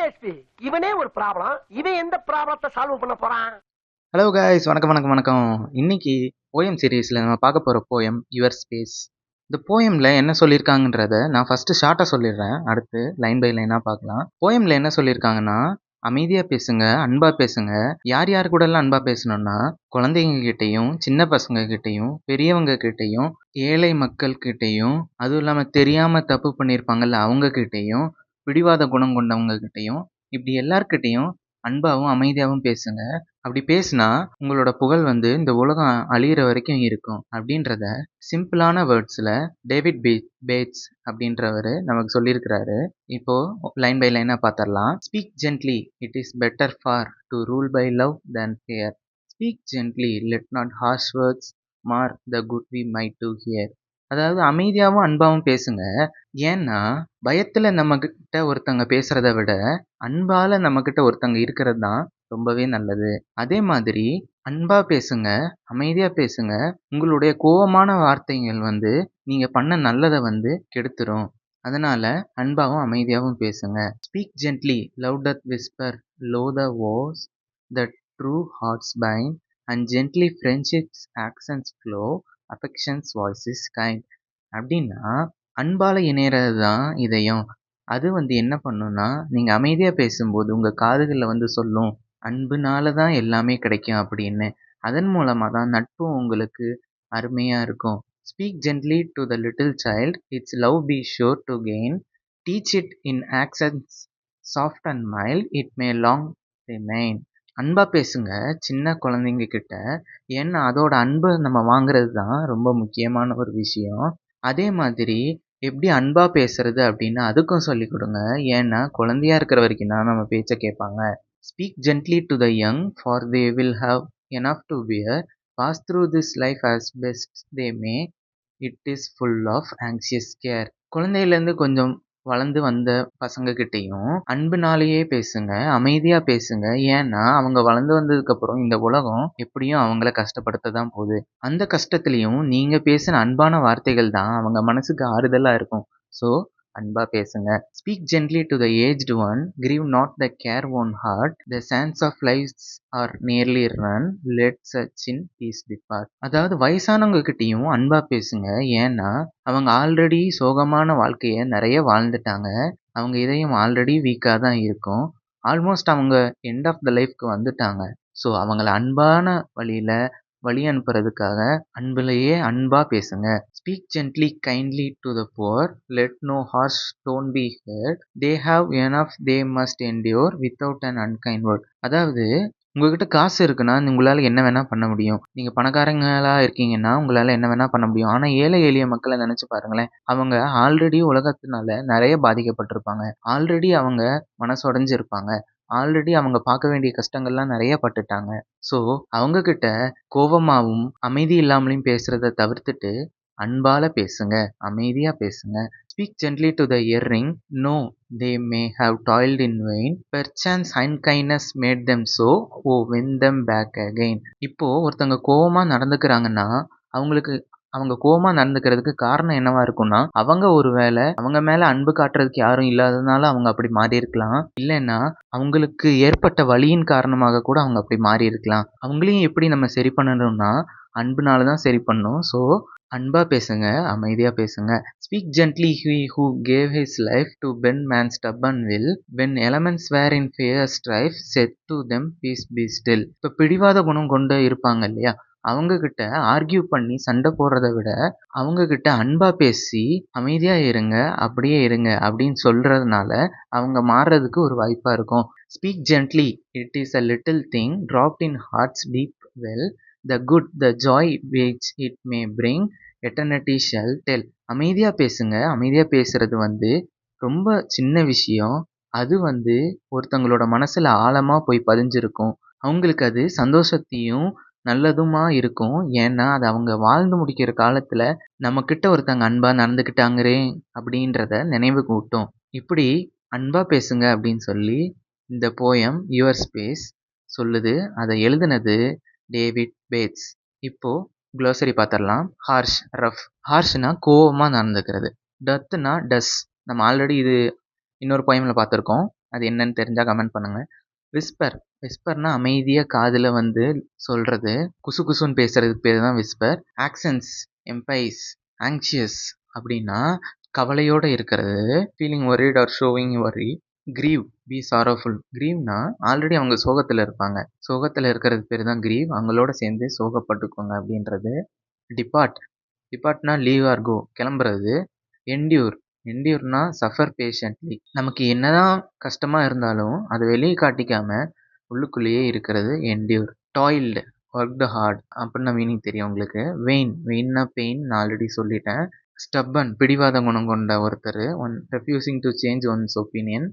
DSP இவனே ஒரு problem. இவன் எந்த ப்ராப்ளத்தை சால்வ் பண்ண போறான்? ஹலோ காய்ஸ், வணக்கம் வணக்கம் வணக்கம். இன்னைக்கு போயம் சீரீஸில் நம்ம பார்க்க போகிற போயம் யுவர் ஸ்பேஸ். இந்த போயமில் என்ன சொல்லியிருக்காங்கன்றத நான் ஃபஸ்ட்டு ஷார்ட்டாக சொல்லிடுறேன், அடுத்து லைன் பை லைனாக பார்க்கலாம். போயமில் என்ன சொல்லியிருக்காங்கன்னா, அமைதியாக பேசுங்க, அன்பாக பேசுங்க. யார் யார் கூடலாம் அன்பாக பேசணும்னா, குழந்தைங்க கிட்டேயும், சின்ன பசங்க கிட்டேயும், பெரியவங்க கிட்டேயும், ஏழை மக்கள் கிட்டேயும், அதுவும் இல்லாமல் தெரியாமல் தப்பு பண்ணியிருப்பாங்கல்ல அவங்க கிட்டேயும், பிடிவாத குணம் கொண்டவங்க கிட்டேயும், இப்படி எல்லார்கிட்டேயும் அன்பாகவும் அமைதியாகவும் பேசுங்க. அப்படி பேசினா உங்களோட புகழ் இந்த உலகம் அழியிற வரைக்கும் இருக்கும் அப்படின்றத சிம்பிளான வேர்ட்ஸில் டேவிட் பேட்ஸ் அப்படின்றவர் நமக்கு சொல்லியிருக்கிறாரு. இப்போ லைன் பை லைனாக பார்த்துடலாம். Speak gently, it is better for to rule by love than fear. Speak gently, let not harsh words mar the good we might do here. அதாவது அமைதியாகவும் அன்பாகவும் பேசுங்க. ஏன்னா பயத்தில் நம்மக்கிட்ட ஒருத்தங்க பேசுகிறத விட அன்பால் நம்மக்கிட்ட ஒருத்தங்க இருக்கிறது தான் ரொம்பவே நல்லது. அதே மாதிரி அன்பா பேசுங்க, அமைதியா பேசுங்க. உங்களுடைய கோவமான வார்த்தைகள் நீங்க பண்ண நல்லதை கெடுத்துரும். அதனால அன்பாவும் அமைதியாவும் பேசுங்க. Speak gently, love doth whisper, low the vows, the true hearts bind, and gently friendship's actions flow, affection's voice is kind. அப்படின்னா அன்பால இணையறது தான் இதயம். அது என்ன பண்ணுன்னா, நீங்க அமைதியா பேசும்போது உங்க காதுகள்ல சொல்லும், அன்புனால தான் எல்லாமே கிடைக்கும் அப்படின்னு. அதன் மூலமா தான் நட்பும் உங்களுக்கு அருமையா இருக்கும். Speak gently to the little child, it's love be sure to gain. Teach it in actions soft and mild, it may long remain. அன்பா பேசுங்க சின்ன குழந்தைங்க கிட்ட. ஏன்னா அதோட அன்பை நம்ம வாங்குறது தான் ரொம்ப முக்கியமான ஒரு விஷயம். அதே மாதிரி எப்படி அன்பா பேசுறது அப்படின்னு அதுக்கும் சொல்லிக் கொடுங்க. ஏன்னா குழந்தையா இருக்கிற வரைக்கும் தான் நம்ம பேச்சை கேட்பாங்க. Speak gently to the young, for they will have enough to bear. Pass through this life as best they may. It is full of anxious care. குழந்தையிலேருந்து கொஞ்சம் வளர்ந்து வந்த பசங்க கிட்டேயும் அன்புனாலேயே பேசுங்க, அமைதியாக பேசுங்க. ஏன்னா அவங்க வளர்ந்து வந்ததுக்கப்புறம் இந்த உலகம் எப்படியும் அவங்கள கஷ்டப்படுத்த தான் போகுது. அந்த கஷ்டத்துலேயும் நீங்கள் பேசின அன்பான வார்த்தைகள் தான் அவங்க மனசுக்கு ஆறுதலாக இருக்கும். ஸோ அன்பா பேசுங்க. Speak gently to the aged one, grieve not the careworn heart, the sands of life's are nearly run, let such in peace depart. அதாவது வயசானவங்க கிட்டேயும் அன்பா பேசுங்க. ஏன்னா அவங்க ஆல்ரெடி சோகமான வாழ்க்கையை நிறைய வாழ்ந்துட்டாங்க. அவங்க இதயம் ஆல்ரெடி வீக்காக தான் இருக்கும். ஆல்மோஸ்ட் அவங்க எண்ட் ஆஃப் த லைஃப்க்கு வந்துட்டாங்க. ஸோ அவங்கள அன்பான வழி அனுப்புறதுக்காக அன்புலேயே அன்பா பேசுங்க. Speak gently kindly to the poor, let no harsh tone be heard, they have enough they must endure without an unkind word. அதாவது உங்ககிட்ட காசு இருக்குன்னா உங்களால் என்ன வேணால் பண்ண முடியும். நீங்கள் பணக்காரங்களாக இருக்கீங்கன்னா உங்களால் என்ன வேணால் பண்ண முடியும். ஆனால் ஏழை எளிய மக்களை நினச்சி பாருங்களேன். அவங்க ஆல்ரெடி உலகத்தினால நிறைய பாதிக்கப்பட்டிருப்பாங்க. ஆல்ரெடி அவங்க மனசுடைஞ்சிருப்பாங்க. ஆல்ரெடி அவங்க பார்க்க வேண்டிய கஷ்டங்கள்லாம் நிறைய பட்டுட்டாங்க. ஸோ அவங்கக்கிட்ட கோபமாகவும் அமைதி இல்லாமலையும் பேசுகிறத தவிர்த்துட்டு அன்பால் பேசுங்க, அமைதியாக பேசுங்க. Speak gently to the erring, know they may have toiled in vain, perchance unkindness made them so, oh win them back again. இப்போ ஒருத்தங்க கோவமா நடந்துக்கிறாங்கன்னா அவங்க கோவமா நடந்துக்கிறதுக்கு காரணம் என்னவா இருக்கும்னா, அவங்க ஒருவேளை அவங்க மேல அன்பு காட்டுறதுக்கு யாரும் இல்லாததுனால அவங்க அப்படி மாறி இருக்கலாம். இல்லைன்னா அவங்களுக்கு ஏற்பட்ட வலியின் காரணமாக கூட அவங்க அப்படி மாறி இருக்கலாம். அவங்களையும் எப்படி நம்ம சரி பண்ணணும்னா அன்புனால தான் சரி பண்ணணும். ஸோ அன்பா பேசுங்க, அமைதியா பேசுங்க. Speak gently, he who gave his life to bend man's stubborn will, when elements were in fierce strife, said to them peace be still. இப்போ பிடிவாத குணம் கொண்டு இருப்பாங்க இல்லையா, அவங்க கிட்ட ஆர்கியூ பண்ணி சண்டை போடுறத விட அவங்க கிட்ட அன்பா பேசி அமைதியா இருங்க, அப்படியே இருங்க அப்படின்னு சொல்றதுனால அவங்க மாறுறதுக்கு ஒரு வாய்ப்பா இருக்கும். Speak gently, it is a little thing dropped in heart's deep well, the good, the joy which it may bring, eternity shall tell. அமைதியா பேசுங்க. அமைதியா பேசுறது ரொம்ப சின்ன விஷயம். அது ஒருத்தங்களோட மனசுல ஆழமா போய் பதிஞ்சிருக்கும். அவங்களுக்கு அது சந்தோஷத்தையும் நல்லதுமா இருக்கும். ஏன்னா அது அவங்க வாழ்ந்து முடிக்கிற காலத்துல நம்ம கிட்ட ஒருத்தங்க அன்பா நடந்துக்கிட்டாங்களே அப்படின்றத நினைவு கூட்டும். இப்படி அன்பா பேசுங்க அப்படின்னு சொல்லி இந்த போயம் யுவர் ஸ்பேஸ் சொல்லுது. அதை எழுதுனது டேவிட் பேட்ஸ். இப்போ க்ளோசரி பார்த்துடலாம். Harsh, rough. ஹார்ஷ்னா கோவமாக நடந்துக்கிறது. டத்துனா டஸ். நம்ம ஆல்ரெடி இது இன்னொரு போயமில் பார்த்துருக்கோம். அது என்னன்னு தெரிஞ்சா கமெண்ட் பண்ணுங்க. விஸ்பர் விஸ்பர்னா அமைதியாக காதில் வந்து சொல்கிறது. குசு குசுன்னு பேசுறதுக்கு பேர் தான் விஸ்பர். ஆக்சன்ஸ், எம்பைஸ், ஆங்ஷியஸ் அப்படின்னா கவலையோடு இருக்கிறது. Feeling worried or showing worry. Grieve, be sorrowful. கிரீவ்னா ஆல்ரெடி அவங்க சோகத்தில் இருப்பாங்க. சோகத்தில் இருக்கிறது பேர் தான் கிரீவ். அவங்களோட சேர்ந்து சோகப்பட்டுக்கோங்க அப்படின்றது. டிபார்ட் டிபார்ட்னா லீவ் ஆர் கோ, கிளம்புறது. என்டியூர் என்டியூர்னா சஃபர் பேஷண்ட்லி. நமக்கு என்னதான் கஷ்டமாக இருந்தாலும் அதை வெளியே காட்டிக்காம உள்ளுக்குள்ளேயே இருக்கிறது என்டியூர். டாயில்டு, ஒர்க்டு ஹார்ட் அப்படின்னா மீனிங் தெரியும் உங்களுக்கு. வெயின்னா பெயின், நான் ஆல்ரெடி சொல்லிட்டேன். ஸ்டப்பன், பிடிவாத குணம் கொண்ட ஒருத்தர். Refusing to change once opinion.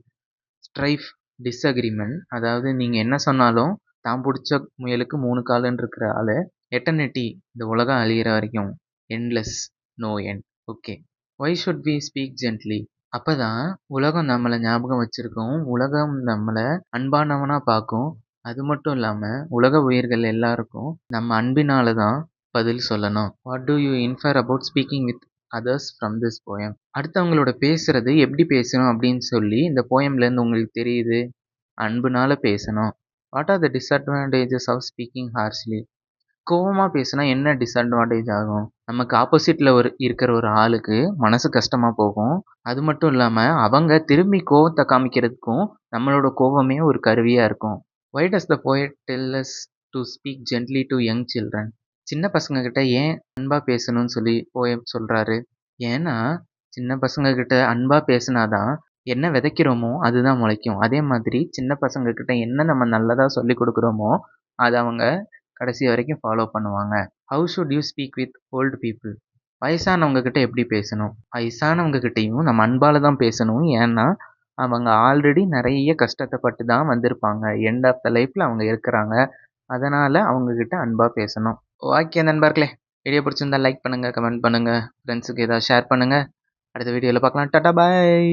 Strife, disagreement, அதாவது நீங்கள் என்ன சொன்னாலும் தான் பிடிச்ச முயலுக்கு 3 காலுன்னு இருக்கிற ஆள். எட்டர்னிட்டி, இந்த உலகம் அழியிற வரைக்கும். Endless, no end. Okay, why should we speak gently? அப்போ தான் உலகம் நம்மளை ஞாபகம் வச்சுருக்கும். உலகம் நம்மளை அன்பானவனாக பார்க்கும். அது மட்டும் இல்லாமல் உலக உயிர்கள் எல்லாருக்கும் நம்ம அன்பினால தான் பதில் சொல்லணும். What to you infer about speaking with others from this poem? அடுத்தவங்களோட பேசுறது எப்படி பேசணும் அப்படின்னு சொல்லி இந்த போயம்லேருந்து உங்களுக்கு தெரியுது. அன்புனால பேசணும். What are the disadvantages of speaking harshly? கோவமாக பேசினா என்ன டிஸ்அட்வான்டேஜ் ஆகும்? நமக்கு ஆப்போசிட்டில் இருக்கிற ஒரு ஆளுக்கு மனசு கஷ்டமாக போகும். அது மட்டும் இல்லாமல் அவங்க திரும்பி கோவத்தை காமிக்கிறதுக்கும் நம்மளோட கோவமே ஒரு கருவியாக இருக்கும். Why does the poet tell us to speak gently to young children? சின்ன பசங்க கிட்ட ஏன் அன்பாக பேசணும்னு சொல்லி போயம் சொல்கிறாரு. ஏன்னா சின்ன பசங்க கிட்ட அன்பாக பேசினாதான் என்ன விதைக்கிறோமோ அதுதான் முளைக்கும். அதே மாதிரி சின்ன பசங்க கிட்ட என்ன நம்ம நல்லதாக சொல்லி கொடுக்குறோமோ அதை அவங்க கடைசி வரைக்கும் ஃபாலோ பண்ணுவாங்க. How should you speak with old people? வயசானவங்க கிட்ட எப்படி பேசணும்? வயசானவங்க கிட்டேயும் நம்ம அன்பால் தான் பேசணும். ஏன்னா அவங்க ஆல்ரெடி நிறைய கஷ்டத்தை பட்டு தான் வந்திருப்பாங்க. எண்ட் ஆஃப் த லைஃப்பில் அவங்க இருக்கிறாங்க. அதனால் அவங்கக்கிட்ட அன்பாக பேசணும். ஓகே நண்பர்களே, வீடியோ பிடிச்சிருந்தா லைக் பண்ணுங்கள், கமெண்ட் பண்ணுங்கள், ஃப்ரெண்ட்ஸுக்கு ஏதாவது ஷேர் பண்ணுங்கள். அடுத்த வீடியோவில் பார்க்கலாம். டாடா பாய்.